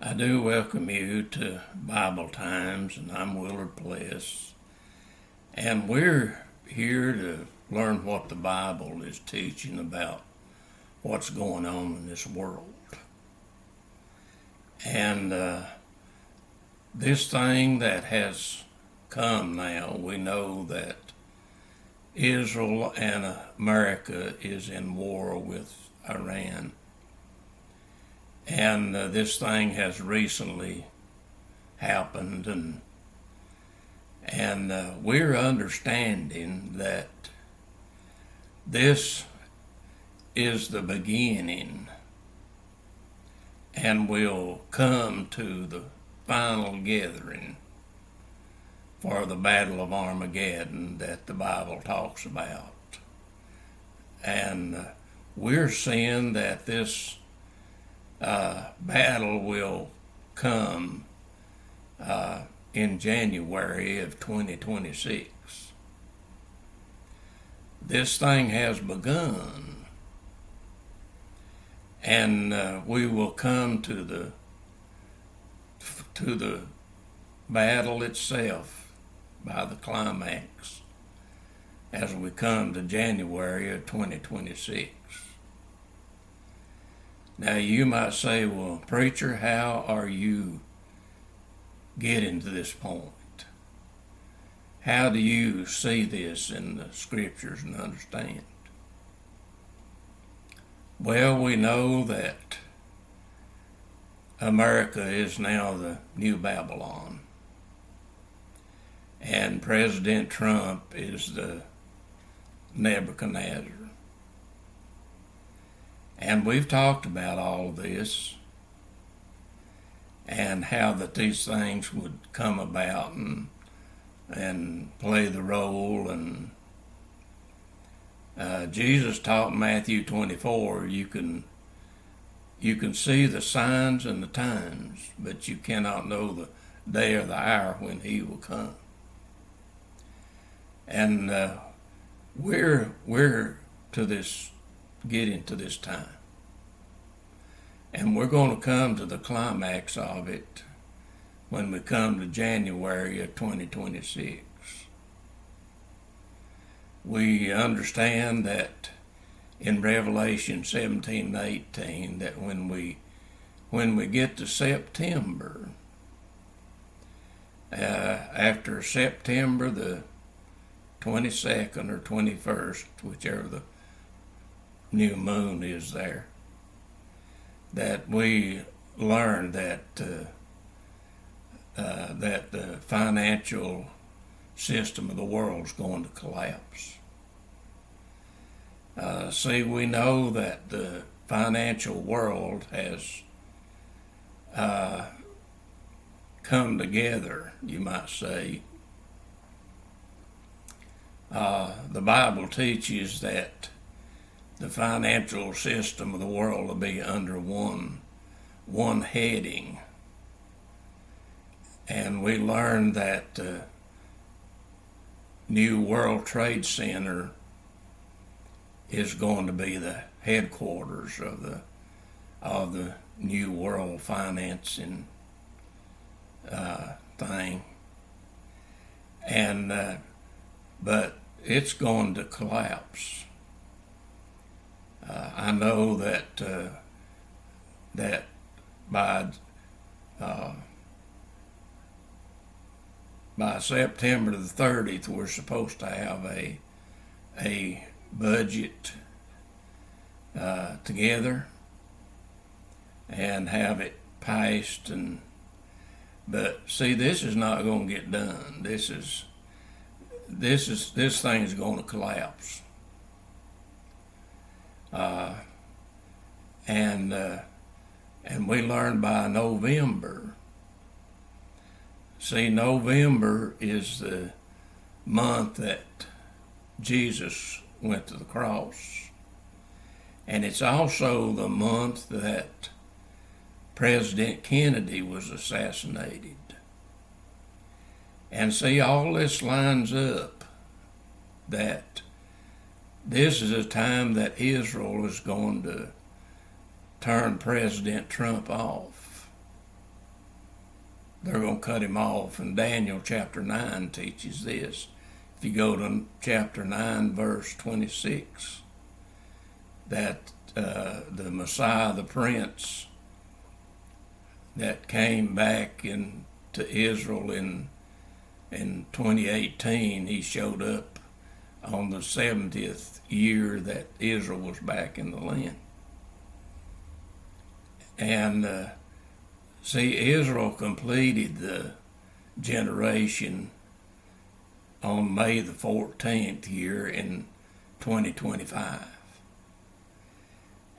I do welcome you to Bible Times, and I'm Willard Pless. And we're here to learn what the Bible is teaching about what's going on in this world. And this thing that has come now, we know that Israel and America is in war with Iran. And this thing has recently happened, and we're understanding that this is the beginning and will come to the final gathering for the Battle of Armageddon that the Bible talks about. And we're seeing that this battle will come in January of 2026. This thing has begun, and we will come to the battle itself by the climax as we come to January of 2026. Now you might say, well, preacher, how are you getting to this point? How do you see this in the scriptures and understand? Well, we know that America is now the new Babylon, and President Trump is the Nebuchadnezzar. And we've talked about all of this and how that these things would come about and play the role. And Jesus taught in Matthew 24, you can see the signs and the times, but you cannot know the day or the hour when he will come. And we're to this, getting to this time. And we're going to come to the climax of it when we come to January of 2026. We understand that in Revelation 17 and 18 that when we get to September, after September the 22nd or 21st, whichever the new moon is there, that we learn that that the financial system of the world is going to collapse. See, we know that the financial world has come together, you might say. The Bible teaches that the financial system of the world will be under one heading. And we learned that the new World Trade Center is going to be the headquarters of the new world financing thing. And but it's going to collapse. I know that that by September the 30th, we're supposed to have a budget together and have it passed. But see, this is not going to get done. This thing is going to collapse. And we learned by November. See, November is the month that Jesus went to the cross. And it's also the month that President Kennedy was assassinated. And see, all this lines up that this is a time that Israel is going to turn President Trump off. they're going to cut him off. And Daniel chapter 9 teaches this. If you go to chapter 9, verse 26, that the Messiah, the Prince, that came back to Israel in 2018, he showed up on the 70th year that Israel was back in the land. And see, Israel completed the generation on May the 14th here in 2025.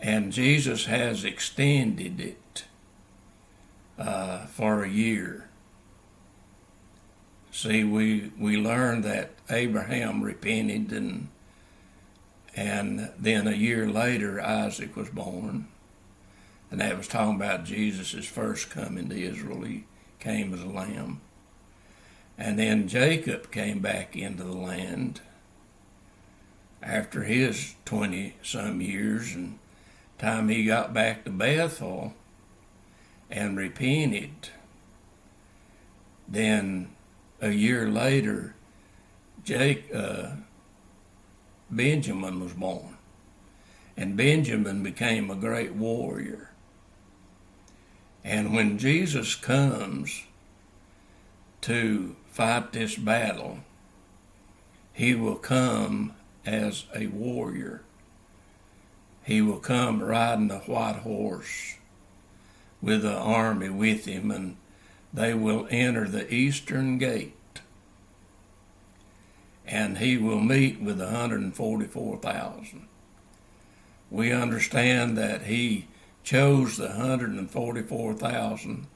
And Jesus has extended it for a year. See, we learned that Abraham repented, and then a year later Isaac was born. And that was talking about Jesus' first coming to Israel. He came as a lamb. And then Jacob came back into the land after his 20-some years, and time he got back to Bethel and repented. Then a year later, Benjamin was born. And Benjamin became a great warrior. And when Jesus comes to fight this battle, he will come as a warrior. He will come riding a white horse with an army with him, and they will enter the eastern gate. And he will meet with 144,000. We understand that he chose the 144,000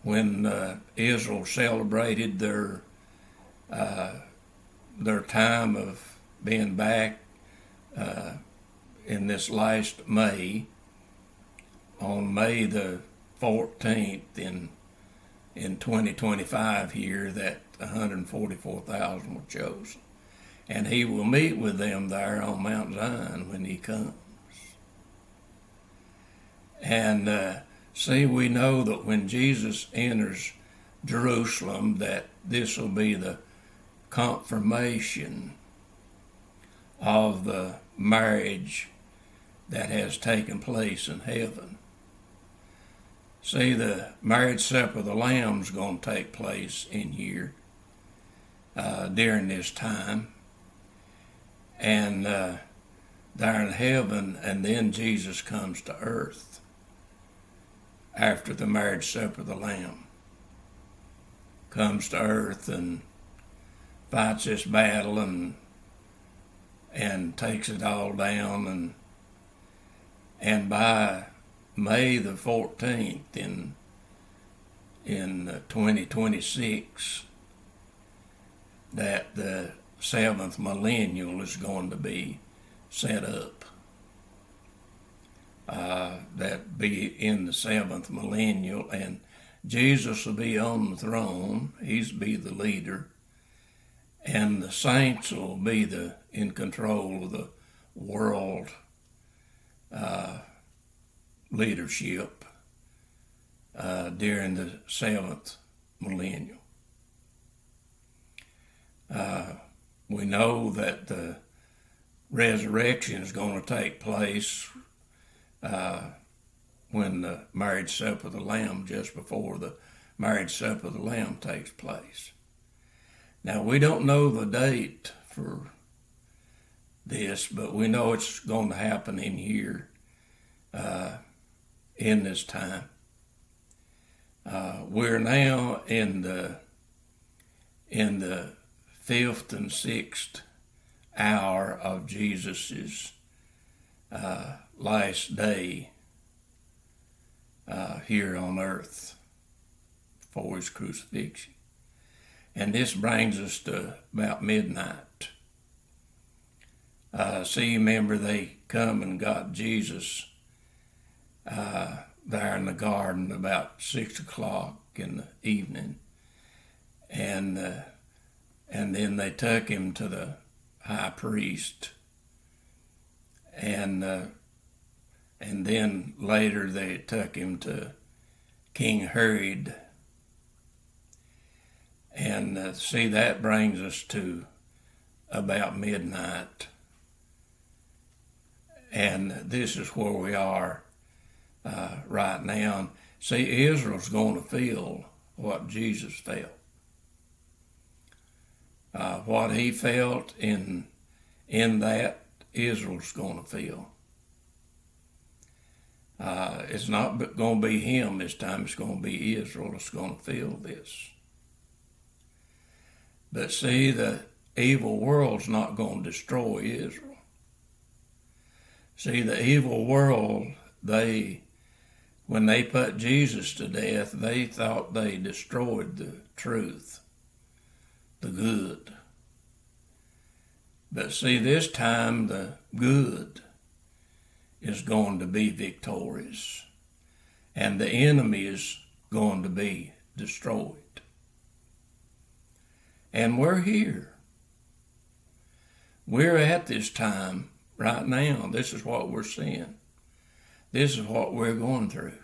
when Israel celebrated their time of being back in this last May, on May the 14th in 2025 here, that 144,000 were chosen. And he will meet with them there on Mount Zion when he comes. And see, we know that when Jesus enters Jerusalem, that this will be the confirmation of the marriage that has taken place in heaven. See, the marriage supper of the Lamb is going to take place in here during this time. And there in heaven, and then Jesus comes to earth after the marriage supper of the Lamb. Comes to earth and fights this battle and takes it all down, and by May the 14th in 2026, that the 7th millennial is going to be set up. That be in the 7th millennial, and Jesus will be on the throne. He's be the leader, and the saints will be in control of the world leadership during the 7th millennial. We know that the resurrection is going to take place when the marriage supper of the Lamb, just before the marriage supper of the Lamb takes place. Now, we don't know the date for this, but we know it's going to happen in here in this time. We're now in the 5th and 6th hour of Jesus's last day here on earth before his crucifixion. And this brings us to about midnight. See, remember, they come and got Jesus there in the garden about 6 o'clock in the evening. And then they took him to the high priest. And then later they took him to King Herod And see, that brings us to about midnight. And this is where we are right now. See, Israel's going to feel what Jesus felt. What he felt in that, Israel's going to feel. It's not going to be him this time. It's going to be Israel that's going to feel this. But see, the evil world's not going to destroy Israel. See, the evil world, when they put Jesus to death, they thought they destroyed the truth, the good. But see, this time the good is going to be victorious, and the enemy is going to be destroyed. And we're here. We're at this time right now. This is what we're seeing. This is what we're going through.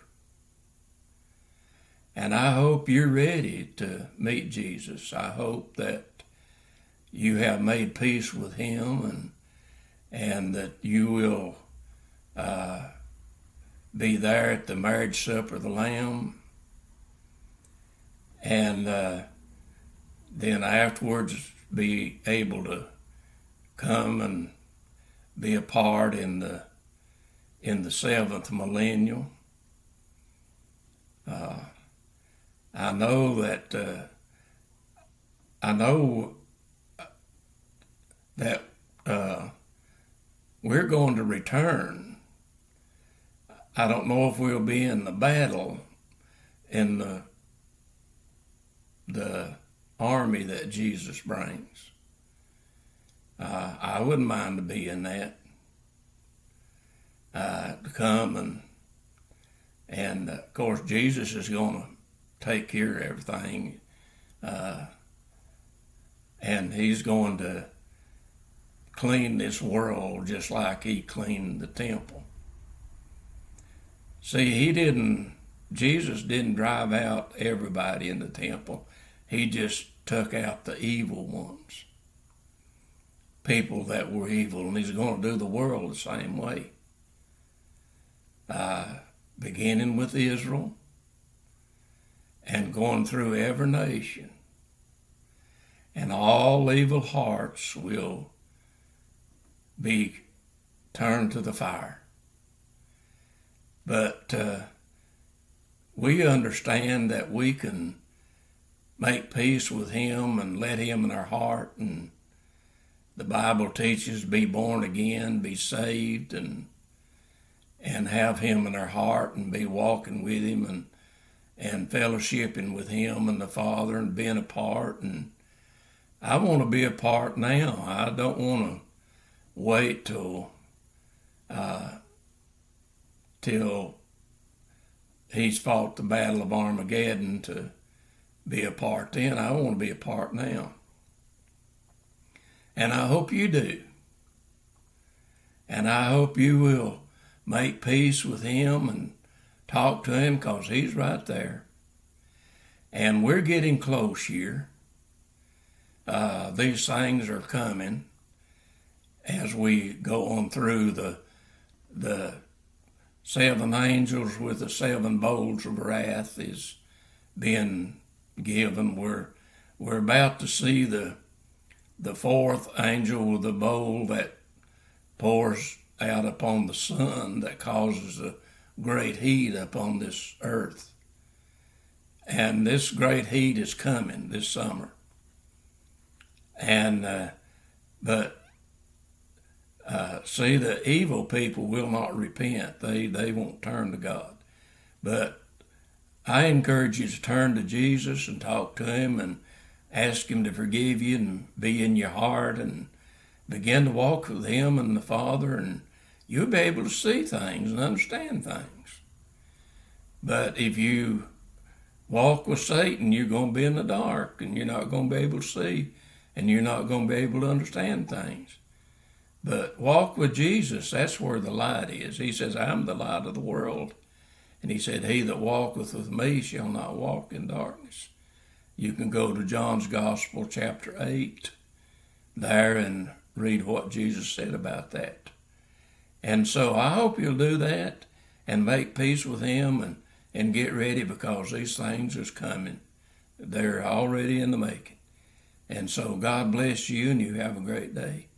And I hope you're ready to meet Jesus. I hope that you have made peace with him and that you will be there at the marriage supper of the Lamb. And then afterwards be able to come and be a part in the seventh millennial. I know that we're going to return. I don't know if we'll be in the battle in the army that Jesus brings. I wouldn't mind to be in that. To come and of course Jesus is going to take care of everything, and he's going to clean this world just like he cleaned the temple. See, Jesus didn't drive out everybody in the temple. He just took out the evil ones, people that were evil, and he's going to do the world the same way. Beginning with Israel and going through every nation. And all evil hearts will be turned to the fire. But we understand that we can make peace with him and let him in our heart. And the Bible teaches be born again, be saved, and have him in our heart and be walking with him and fellowshipping with him and the Father and being a part. And I want to be a part now. I don't want to wait till he's fought the battle of Armageddon to be a part then. I want to be a part now. And I hope you do. And I hope you will make peace with him and talk to him, because he's right there. And we're getting close here. These things are coming as we go on through the seven angels with the seven bowls of wrath is being given. We're about to see the fourth angel with the bowl that pours out upon the sun, that causes a great heat upon this earth. And this great heat is coming this summer. And see, the evil people will not repent. They won't turn to God. But I encourage you to turn to Jesus and talk to him and ask him to forgive you and be in your heart and begin to walk with him and the Father, and you'll be able to see things and understand things. But if you walk with Satan, you're going to be in the dark, and you're not going to be able to see, and you're not going to be able to understand things. But walk with Jesus, that's where the light is. He says, I'm the light of the world. And he said, he that walketh with me shall not walk in darkness. You can go to John's Gospel, chapter 8, there and read what Jesus said about that. And so I hope you'll do that and make peace with him and get ready, because these things is coming. They're already in the making. And so God bless you, and you have a great day.